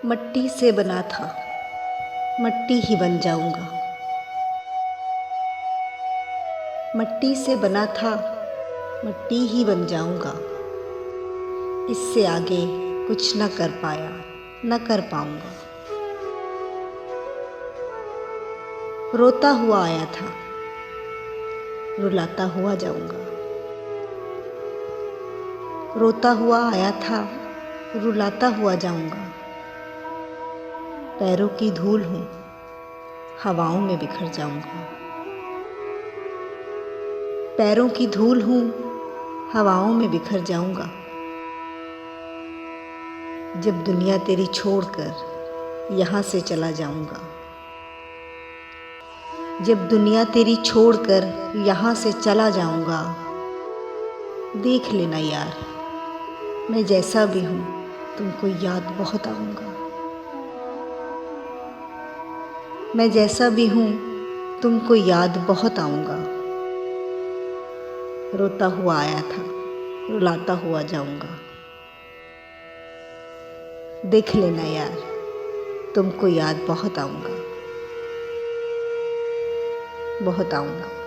मट्टी से बना था, मट्टी ही बन जाऊंगा। मट्टी से बना था, मट्टी ही बन जाऊंगा। इससे आगे कुछ न कर पाया, न कर पाऊंगा। रोता हुआ आया था, रुलाता हुआ जाऊंगा। रोता हुआ आया था, रुलाता हुआ जाऊंगा। पैरों की धूल हूँ, हवाओं में बिखर जाऊंगा। पैरों की धूल हूँ, हवाओं में बिखर जाऊंगा। जब दुनिया तेरी छोड़कर यहाँ से चला जाऊंगा। जब दुनिया तेरी छोड़कर यहाँ से चला जाऊंगा। देख लेना यार, मैं जैसा भी हूँ तुमको याद बहुत आऊंगा। मैं जैसा भी हूँ तुमको याद बहुत आऊंगा। रोता हुआ आया था, रुलाता हुआ जाऊंगा। देख लेना यार, तुमको याद बहुत आऊंगा, बहुत आऊंगा।